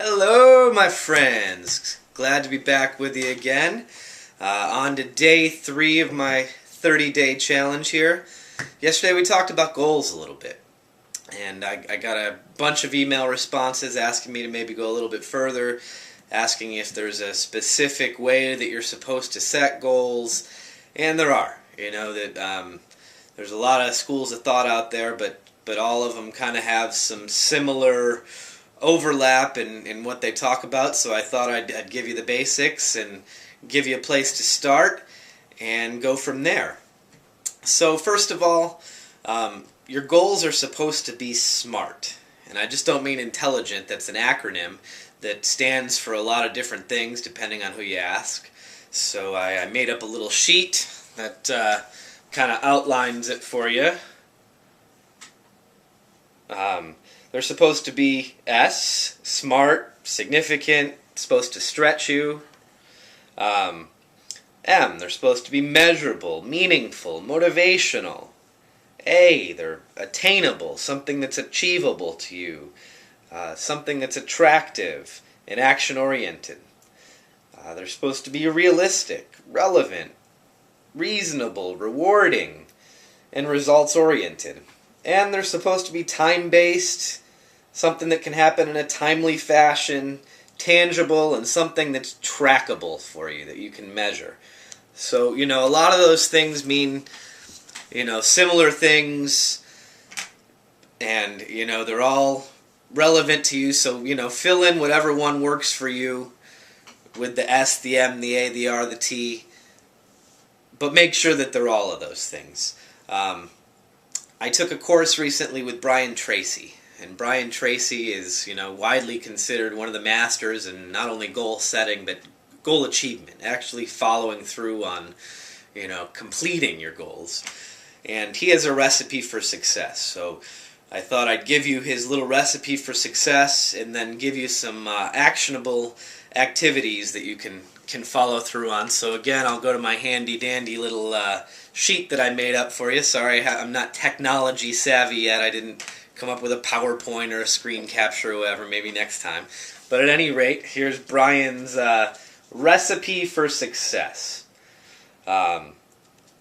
Hello, my friends. Glad to be back with you again. On to day 3 of my 30-day challenge here. Yesterday we talked about goals a little bit. And I got a bunch of email responses asking me to maybe go a little bit further, asking if there's a specific way that you're supposed to set goals. And there are. You know, that there's a lot of schools of thought out there, but all of them kind of have some similar overlap in what they talk about, so I thought I'd give you the basics and give you a place to start and go from there. So first of all, your goals are supposed to be SMART, and I just don't mean intelligent. That's an acronym that stands for a lot of different things depending on who you ask. So I made up a little sheet that kind of outlines it for you. They're supposed to be S, smart, significant, supposed to stretch you. M, they're supposed to be measurable, meaningful, motivational. A, they're attainable, something that's achievable to you, something that's attractive and action-oriented. They're supposed to be realistic, relevant, reasonable, rewarding, and results-oriented. And they're supposed to be time-based, something that can happen in a timely fashion, tangible, and something that's trackable for you, that you can measure. So, you know, a lot of those things mean, you know, similar things, and, you know, they're all relevant to you. So, you know, fill in whatever one works for you with the S, the M, the A, the R, the T, but make sure that they're all of those things. I took a course recently with Brian Tracy, and Brian Tracy is, you know, widely considered one of the masters in not only goal setting, but goal achievement, actually following through on, you know, completing your goals. And he has a recipe for success, so I thought I'd give you his little recipe for success and then give you some actionable activities that you can follow through on. So again, I'll go to my handy-dandy little sheet that I made up for you. Sorry, I'm not technology savvy yet. I didn't come up with a PowerPoint or a screen capture or whatever. Maybe next time. But at any rate, here's Brian's recipe for success. You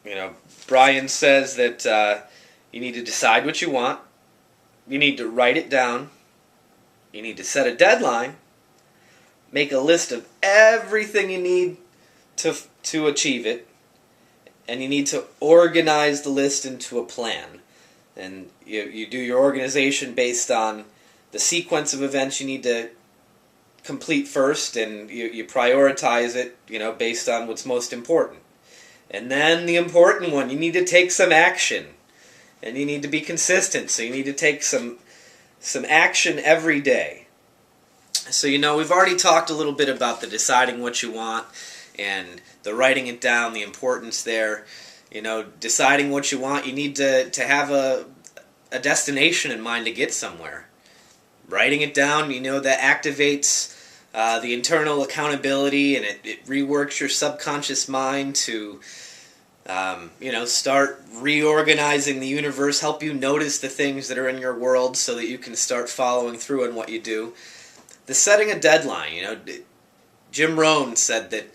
know, Brian says that you need to decide what you want. You need to write it down. You need to set a deadline. Make a list of everything you need to achieve it. And you need to organize the list into a plan. And you do your organization based on the sequence of events you need to complete first, and you prioritize it, you know, based on what's most important. And then the important one, you need to take some action. And you need to be consistent, so you need to take some action every day. So, you know, we've already talked a little bit about the deciding what you want and the writing it down, the importance there. You know, deciding what you want, you need to have a destination in mind to get somewhere. Writing it down, you know, that activates the internal accountability, and it reworks your subconscious mind to, you know, start reorganizing the universe, help you notice the things that are in your world so that you can start following through on what you do. The setting a deadline, you know, Jim Rohn said that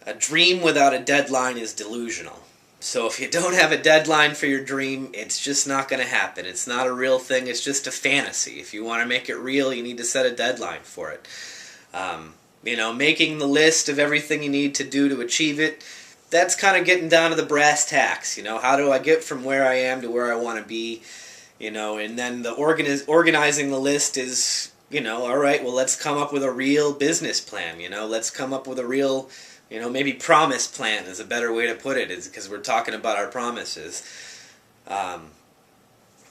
a dream without a deadline is delusional. So if you don't have a deadline for your dream, it's just not going to happen. It's not a real thing. It's just a fantasy. If you want to make it real, you need to set a deadline for it. You know, making the list of everything you need to do to achieve it, that's kind of getting down to the brass tacks. You know, how do I get from where I am to where I want to be? You know, and then the organizing the list is, you know, all right, well, let's come up with a real business plan. You know, let's come up with a real, you know, maybe promise plan is a better way to put it, is because we're talking about our promises.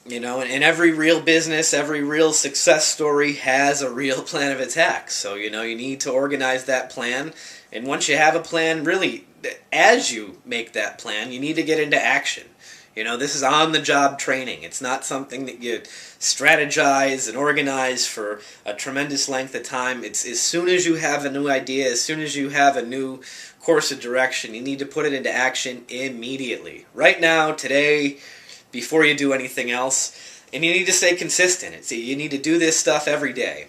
You know, and every real business, every real success story has a real plan of attack. So, you know, you need to organize that plan. And once you have a plan, really, as you make that plan, you need to get into action. You know, this is on-the-job training. It's not something that you strategize and organize for a tremendous length of time. It's as soon as you have a new idea, as soon as you have a new course of direction, you need to put it into action immediately. Right now, today, before you do anything else. And you need to stay consistent. You need to do this stuff every day.